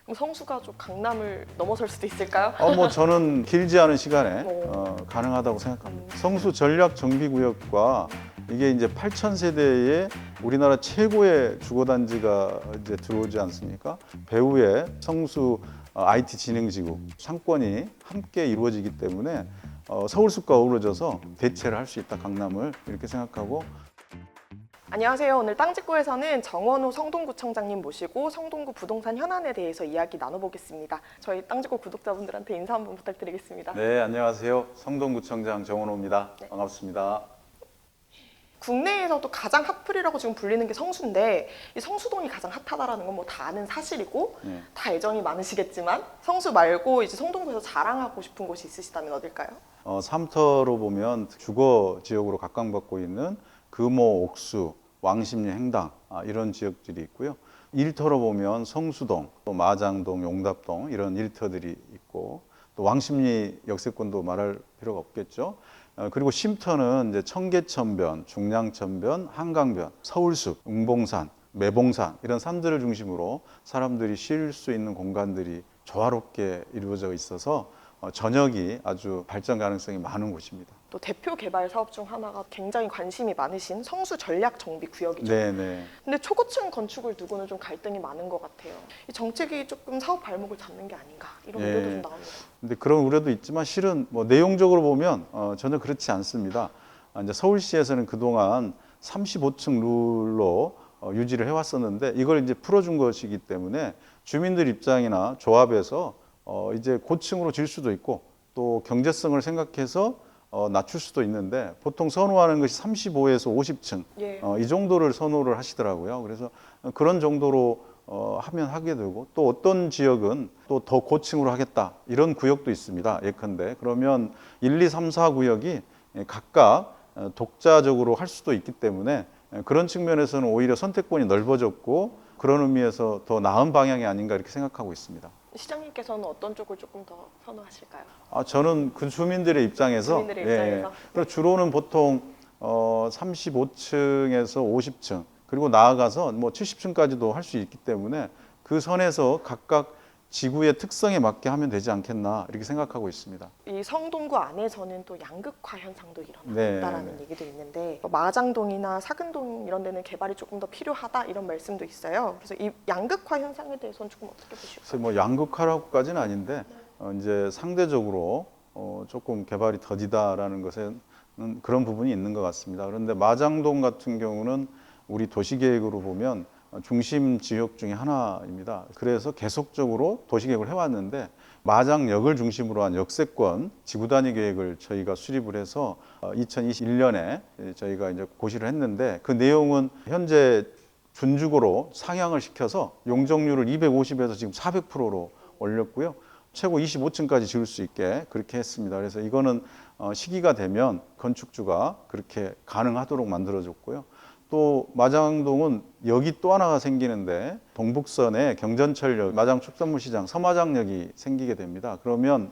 그럼 성수가 강남을 넘어설 수도 있을까요? 뭐 저는 길지 않은 시간에 가능하다고 생각합니다. 성수 전략 정비구역과 이게 이제 8,000세대의 우리나라 최고의 주거단지가 이제 들어오지 않습니까? 배후에 성수 IT 진흥지구 상권이 함께 이루어지기 때문에 서울숲과 어우러져서 대체를 할 수 있다, 강남을 이렇게 생각하고. 안녕하세요. 오늘 땅짓구에서는 정원호 성동구청장님 모시고 성동구 부동산 현안에 대해서 이야기 나눠보겠습니다. 저희 땅짓구 구독자분들한테 인사 한번 부탁드리겠습니다. 네, 안녕하세요. 성동구청장 정원호입니다. 네. 반갑습니다. 국내에서도 가장 핫플이라고 지금 불리는 게 성수인데, 이 성수동이 가장 핫하다라는 건 뭐 다 아는 사실이고 다 애정이 많으시겠지만, 성수 말고 이제 성동구에서 자랑하고 싶은 곳이 있으시다면 어딜까요? 삼터로 보면 주거 지역으로 각광받고 있는 금호, 옥수, 왕십리, 행당 이런 지역들이 있고요. 일터로 보면 성수동, 또 마장동, 용답동 이런 일터들이 있고, 또 왕십리 역세권도 말할 필요가 없겠죠. 그리고 쉼터는 이제 청계천변, 중량천변, 한강변, 서울숲, 웅봉산, 매봉산 이런 산들을 중심으로 사람들이 쉴 수 있는 공간들이 조화롭게 이루어져 있어서 전역이 아주 발전 가능성이 많은 곳입니다. 또 대표 개발 사업 중 하나가 굉장히 관심이 많으신 성수 전략 정비 구역이죠. 네네. 근데 초고층 건축을 두고는 좀 갈등이 많은 것 같아요. 이 정책이 조금 사업 발목을 잡는 게 아닌가 이런 우려도 좀 나옵니다. 근데 그런 우려도 있지만 실은 뭐 내용적으로 보면 전혀 그렇지 않습니다. 이제 서울시에서는 그동안 35층 룰로 유지를 해왔었는데 이걸 이제 풀어준 것이기 때문에 주민들 입장이나 조합에서 이제 고층으로 질 수도 있고 또 경제성을 생각해서 낮출 수도 있는데 보통 선호하는 것이 35에서 50층 이 정도를 선호를 하시더라고요. 그래서 그런 정도로 하면 하게 되고, 또 어떤 지역은 또 더 고층으로 하겠다 이런 구역도 있습니다. 예컨대 그러면 1, 2, 3, 4 구역이 각각 독자적으로 할 수도 있기 때문에 그런 측면에서는 오히려 선택권이 넓어졌고 그런 의미에서 더 나은 방향이 아닌가 이렇게 생각하고 있습니다. 시장님께서는 어떤 쪽을 조금 더 선호하실까요? 저는 그 주민들의 입장에서, 주민들의 입장에서? 그리고 주로는 보통 35층에서 50층 그리고 나아가서 뭐 70층까지도 할 수 있기 때문에 그 선에서 각각 지구의 특성에 맞게 하면 되지 않겠나 이렇게 생각하고 있습니다. 이 성동구 안에서는 또 양극화 현상도 일어나고 네. 있다라는 얘기도 있는데, 마장동이나 사근동 이런 데는 개발이 조금 더 필요하다 이런 말씀도 있어요. 그래서 이 양극화 현상에 대해서는 조금 어떻게 보실까요? 그래서 뭐 양극화라고까지는 아닌데 이제 상대적으로 조금 개발이 더디다라는 것은 그런 부분이 있는 것 같습니다. 그런데 마장동 같은 경우는 우리 도시계획으로 보면 중심 지역 중에 하나입니다. 그래서 계속적으로 도시계획을 해왔는데 마장역을 중심으로 한 역세권 지구단위 계획을 저희가 수립을 해서 2021년에 저희가 이제 고시를 했는데 그 내용은 현재 준주거로 상향을 시켜서 용적률을 250에서 지금 400%로 올렸고요. 최고 25층까지 지을 수 있게 그렇게 했습니다. 그래서 이거는 시기가 되면 건축주가 그렇게 가능하도록 만들어줬고요. 또 마장동은 역이 또 하나가 생기는데 동북선에 경전철역, 마장축산물시장, 서마장역이 생기게 됩니다. 그러면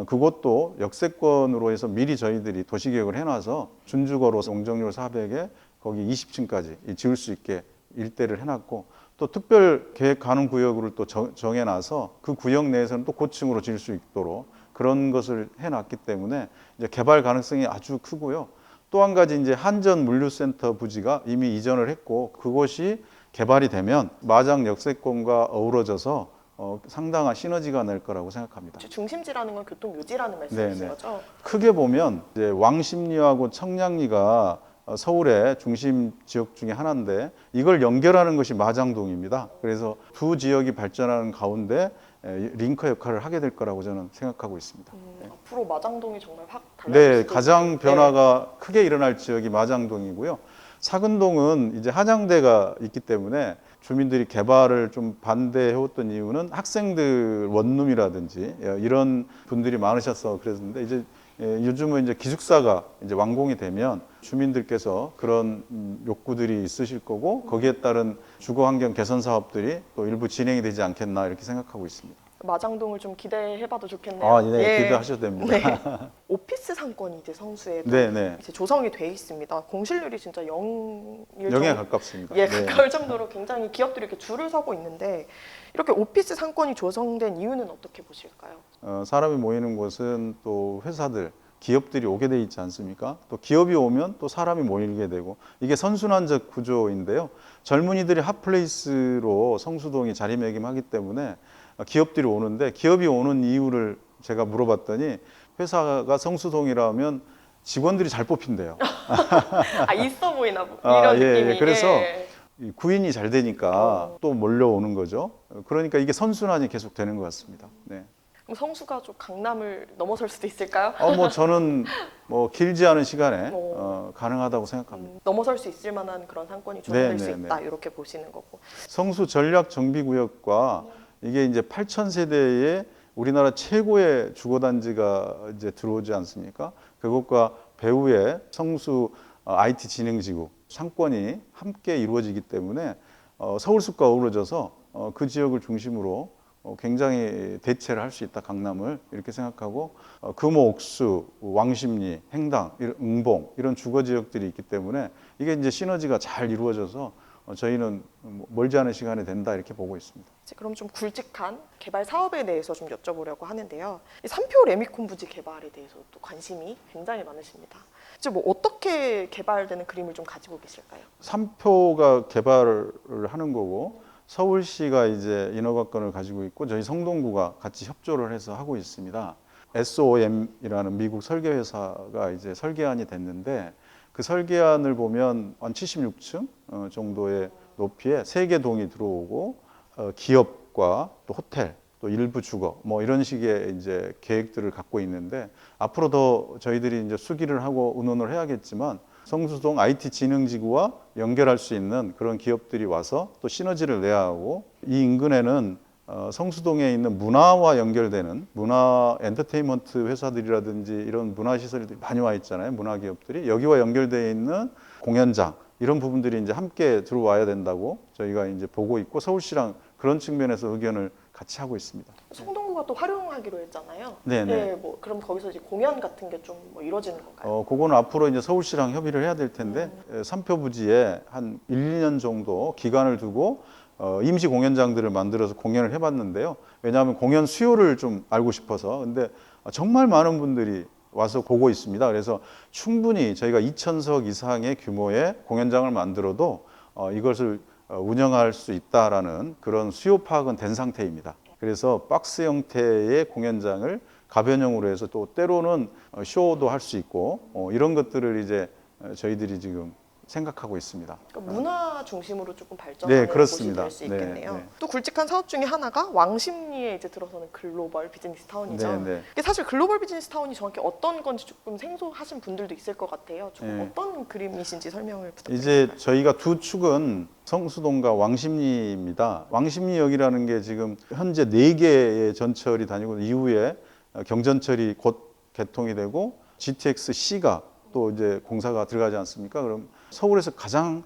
그것도 역세권으로 해서 미리 저희들이 도시계획을 해놔서 준주거로 용적률 400에 거기 20층까지 지을 수 있게 일대를 해놨고, 또 특별 계획 가능 구역을 또 정해놔서 그 구역 내에서는 또 고층으로 지을 수 있도록 그런 것을 해놨기 때문에 이제 개발 가능성이 아주 크고요. 또 한 가지 이제 한전 물류센터 부지가 이미 이전을 했고 그곳이 개발이 되면 마장 역세권과 어우러져서 상당한 시너지가 날 거라고 생각합니다. 중심지라는 건 교통 요지라는 말씀이신 거죠? 크게 보면 이제 왕십리하고 청량리가 서울의 중심 지역 중에 하나인데 이걸 연결하는 것이 마장동입니다. 그래서 두 지역이 발전하는 가운데 링커 역할을 하게 될 거라고 저는 생각하고 있습니다. 앞으로 마장동이 정말 확 달라질 네, 수도 가장 있겠네요. 변화가 크게 일어날 지역이 마장동이고요. 사근동은 이제 한양대가 있기 때문에 주민들이 개발을 좀 반대해왔던 이유는 학생들 원룸이라든지 이런 분들이 많으셔서 그랬는데 이제 요즘은 이제 기숙사가 이제 완공이 되면 주민들께서 그런 욕구들이 있으실 거고 거기에 따른 주거 환경 개선 사업들이 또 일부 진행이 되지 않겠나 이렇게 생각하고 있습니다. 마장동을 좀 기대해봐도 좋겠네요. 아, 네, 예. 기대하셔도 됩니다. 네. 오피스 상권이 이제 성수에 네, 네. 이제 조성이 돼 있습니다. 공실률이 진짜 0일 영에 가깝습니다. 예, 네. 가까울 정도로 굉장히 기업들이 이렇게 줄을 서고 있는데 이렇게 오피스 상권이 조성된 이유는 어떻게 보실까요? 사람이 모이는 곳은 또 회사들, 기업들이 오게 돼 있지 않습니까? 또 기업이 오면 또 사람이 모이게 되고 이게 선순환적 구조인데요. 젊은이들이 핫플레이스로 성수동이 자리매김하기 때문에 기업들이 오는데 기업이 오는 이유를 제가 물어봤더니 회사가 성수동이라면 직원들이 잘 뽑힌대요. 아, 있어 보이나 이런 아, 예, 느낌이. 예. 그래서 예. 이 구인이 잘 되니까 또 몰려오는 거죠. 그러니까 이게 선순환이 계속 되는 것 같습니다. 네. 그럼 성수가 좀 강남을 넘어설 수도 있을까요? 뭐 저는 뭐 길지 않은 시간에 오. 가능하다고 생각합니다. 넘어설 수 있을 만한 그런 상권이 조성될 네, 수 네, 있다 네. 이렇게 보시는 거고. 성수 전략 정비구역과 이게 이제 8,000세대의 우리나라 최고의 주거단지가 이제 들어오지 않습니까? 그것과 배후의 성수 IT 진흥지구 상권이 함께 이루어지기 때문에 서울숲과 어우러져서 그 지역을 중심으로 굉장히 대체를 할 수 있다, 강남을 이렇게 생각하고 금호, 옥수, 왕십리, 행당, 응봉 이런 주거 지역들이 있기 때문에 이게 이제 시너지가 잘 이루어져서 저희는 멀지 않은 시간에 된다 이렇게 보고 있습니다. 이제 그럼 좀 굵직한 개발 사업에 대해서 좀 여쭤보려고 하는데요. 이 삼표 레미콘 부지 개발에 대해서 또 관심이 굉장히 많으십니다. 이제 뭐 어떻게 개발되는 그림을 좀 가지고 계실까요? 3표가 개발을 하는 거고 서울시가 이제 인허가권을 가지고 있고 저희 성동구가 같이 협조를 해서 하고 있습니다. SOM이라는 미국 설계 회사가 이제 설계안이 됐는데 그 설계안을 보면 한 76층 정도의 높이에 3개 동이 들어오고 기업과 또 호텔 또 일부 주거 뭐 이런 식의 이제 계획들을 갖고 있는데 앞으로 더 저희들이 이제 수기를 하고 의논을 해야겠지만 성수동 IT 진흥지구와 연결할 수 있는 그런 기업들이 와서 또 시너지를 내야 하고 이 인근에는 성수동에 있는 문화와 연결되는 문화 엔터테인먼트 회사들이라든지 이런 문화 시설들이 많이 와 있잖아요. 문화 기업들이 여기와 연결되어 있는 공연장 이런 부분들이 이제 함께 들어와야 된다고 저희가 이제 보고 있고 서울시랑 그런 측면에서 의견을 같이 하고 있습니다. 성동구가 또 활용하기로 했잖아요. 네네. 예, 뭐 그럼 거기서 이제 공연 같은 게 좀 뭐 이루어지는 건가요? 그거는 앞으로 이제 서울시랑 협의를 해야 될 텐데 삼표 부지에 한 1, 2년 정도 기간을 두고 임시 공연장들을 만들어서 공연을 해봤는데요. 왜냐하면 공연 수요를 좀 알고 싶어서 근데 정말 많은 분들이 와서 보고 있습니다. 그래서 충분히 저희가 2,000석 이상의 규모의 공연장을 만들어도 이것을 운영할 수 있다라는 그런 수요 파악은 된 상태입니다. 그래서 박스 형태의 공연장을 가변형으로 해서 또 때로는 쇼도 할 수 있고 이런 것들을 이제 저희들이 지금 생각하고 있습니다. 그러니까 문화 중심으로 조금 발전하는 네, 그렇습니다. 곳이 될 수 있겠네요. 네, 네. 또 굵직한 사업 중에 하나가 왕십리에 이제 들어서는 글로벌 비즈니스 타운이죠. 네, 네. 이게 사실 글로벌 비즈니스 타운이 정확히 어떤 건지 조금 생소하신 분들도 있을 것 같아요. 조금 네. 어떤 그림이신지 설명을 부탁드립니다. 이제 저희가 두 축은 성수동과 왕십리입니다. 왕십리역이라는 게 지금 현재 4개의 전철이 다니고 이후에 경전철이 곧 개통이 되고 GTX-C가 또 이제 공사가 들어가지 않습니까? 그럼 서울에서 가장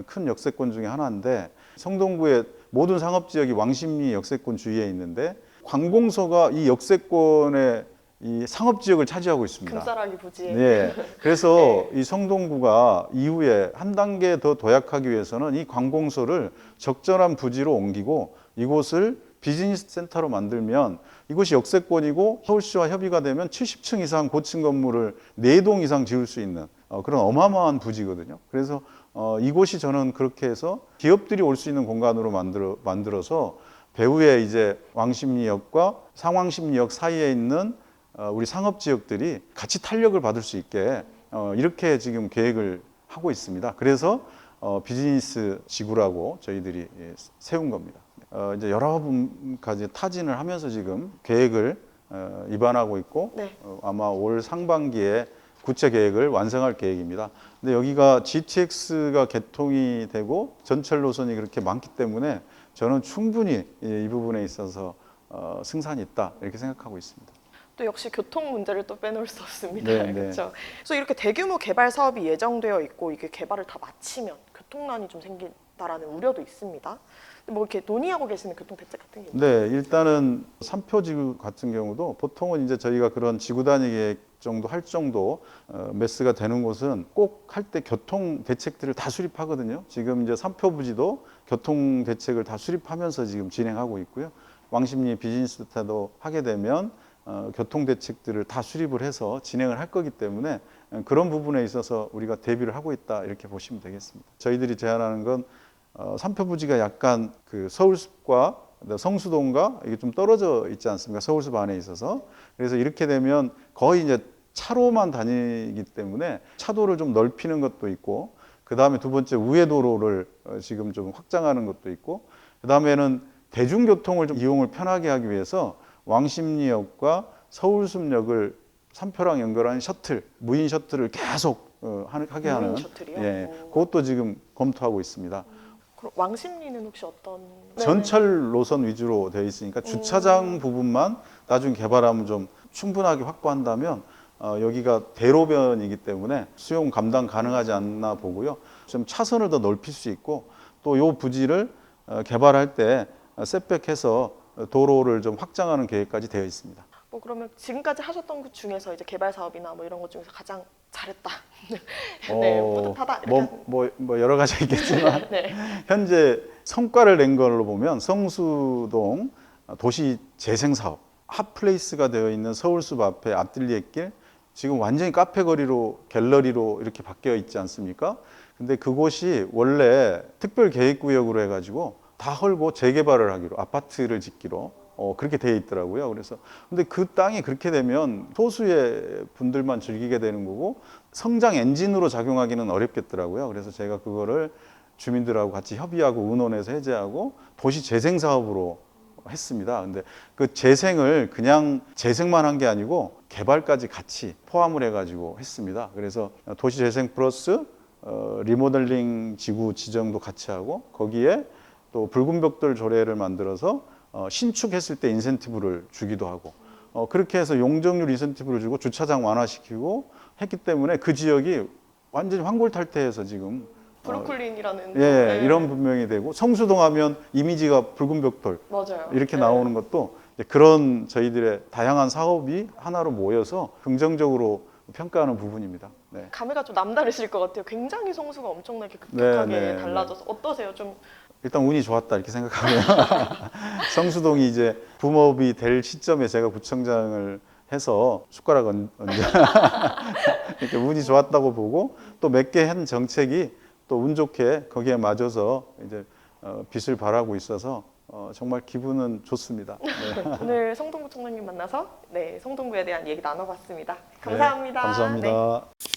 큰 역세권 중에 하나인데 성동구의 모든 상업지역이 왕십리 역세권 주위에 있는데 관공서가 이 역세권의 이 상업지역을 차지하고 있습니다. 금싸라기 부지에. 네. 그래서 이 성동구가 이후에 한 단계 더 도약하기 위해서는 이 관공서를 적절한 부지로 옮기고 이곳을 비즈니스 센터로 만들면 이곳이 역세권이고 서울시와 협의가 되면 70층 이상 고층 건물을 4동 이상 지을 수 있는 그런 어마어마한 부지거든요. 그래서 이곳이 저는 그렇게 해서 기업들이 올 수 있는 공간으로 만들어서 배후에 이제 왕십리역과 상왕십리역 사이에 있는 우리 상업 지역들이 같이 탄력을 받을 수 있게 이렇게 지금 계획을 하고 있습니다. 그래서 비즈니스 지구라고 저희들이 세운 겁니다. 이제 여러 가지 타진을 하면서 지금 계획을 입안하고 있고 네. 아마 올 상반기에 구체 계획을 완성할 계획입니다. 근데 여기가 GTX가 개통이 되고 전철 노선이 그렇게 많기 때문에 저는 충분히 이 부분에 있어서 승산이 있다 이렇게 생각하고 있습니다. 또 역시 교통 문제를 또 빼놓을 수 없습니다. 네, 네. 그렇죠. 그래서 이렇게 대규모 개발 사업이 예정되어 있고 이게 개발을 다 마치면 교통난이 좀 생길 다라는 우려도 있습니다. 근데 뭐 이렇게 논의하고 계시는 교통 대책 같은 게 있나요? 네, 일단은 삼표지구 같은 경우도 보통은 이제 저희가 그런 지구 단위 계획 정도 할 정도 매스가 되는 곳은 꼭 할 때 교통 대책들을 다 수립하거든요. 지금 이제 삼표부지도 교통 대책을 다 수립하면서 지금 진행하고 있고요. 왕십리 비즈니스타도 하게 되면 교통 대책들을 다 수립을 해서 진행을 할 거기 때문에 그런 부분에 있어서 우리가 대비를 하고 있다 이렇게 보시면 되겠습니다. 저희들이 제안하는 건 삼표부지가 약간 그 서울숲과 성수동과 이게 좀 떨어져 있지 않습니까? 서울숲 안에 있어서. 그래서 이렇게 되면 거의 이제 차로만 다니기 때문에 차도를 좀 넓히는 것도 있고, 그 다음에 두 번째 우회도로를 지금 좀 확장하는 것도 있고, 그 다음에는 대중교통을 좀 이용을 편하게 하기 위해서 왕십리역과 서울숲역을 삼표랑 연결하는 셔틀, 무인 셔틀을 계속 하게 하는, 무인 셔틀이요? 예, 오. 그것도 지금 검토하고 있습니다. 그럼 왕십리는 혹시 어떤? 전철 노선 위주로 되어 있으니까 주차장 부분만 나중에 개발하면 좀 충분하게 확보한다면 여기가 대로변이기 때문에 수용 감당 가능하지 않나 보고요. 좀 차선을 더 넓힐 수 있고 또 요 부지를 개발할 때 셋백해서 도로를 좀 확장하는 계획까지 되어 있습니다. 뭐 그러면 지금까지 하셨던 것 중에서 이제 개발 사업이나 뭐 이런 것 중에서 가장 잘했다. 네, 뿌듯하다. 이렇게 뭐 여러 가지 있겠지만 네. 현재 성과를 낸 걸로 보면 성수동 도시 재생 사업 핫플레이스가 되어 있는 서울숲 앞에 아틀리에길 지금 완전히 카페 거리로 갤러리로 이렇게 바뀌어 있지 않습니까? 근데 그곳이 원래 특별 계획구역으로 해가지고 다 헐고 재개발을 하기로 아파트를 짓기로 그렇게 되어 있더라고요. 그래서 근데 그 땅이 그렇게 되면 소수의 분들만 즐기게 되는 거고 성장 엔진으로 작용하기는 어렵겠더라고요. 그래서 제가 그거를 주민들하고 같이 협의하고 의논해서 해제하고 도시 재생 사업으로 했습니다. 근데 그 재생을 그냥 재생만 한 게 아니고 개발까지 같이 포함을 해가지고 했습니다. 그래서 도시 재생 플러스 리모델링 지구 지정도 같이 하고 거기에 또 붉은 벽돌 조례를 만들어서 신축했을 때 인센티브를 주기도 하고 그렇게 해서 용적률 인센티브를 주고 주차장 완화시키고 했기 때문에 그 지역이 완전히 환골탈태해서 지금 브루클린이라는 예, 이런 분명히 되고 성수동 하면 이미지가 붉은 벽돌 맞아요. 이렇게 네. 나오는 것도 이제 그런 저희들의 다양한 사업이 하나로 모여서 긍정적으로 평가하는 부분입니다. 네. 감회가 좀 남다르실 것 같아요. 굉장히 성수가 엄청나게 급격하게 네. 달라져서 어떠세요? 좀 일단 운이 좋았다 이렇게 생각하고요. 성수동이 이제 붐업이 될 시점에 제가 구청장을 해서 숟가락 얹어 이렇게 운이 좋았다고 보고 또 몇 개 한 정책이 또 운 좋게 거기에 맞아서 이제 빛을 발하고 있어서 정말 기분은 좋습니다. 네. 오늘 성동구 청장님 만나서 네, 성동구에 대한 얘기 나눠봤습니다. 감사합니다. 네, 감사합니다. 네.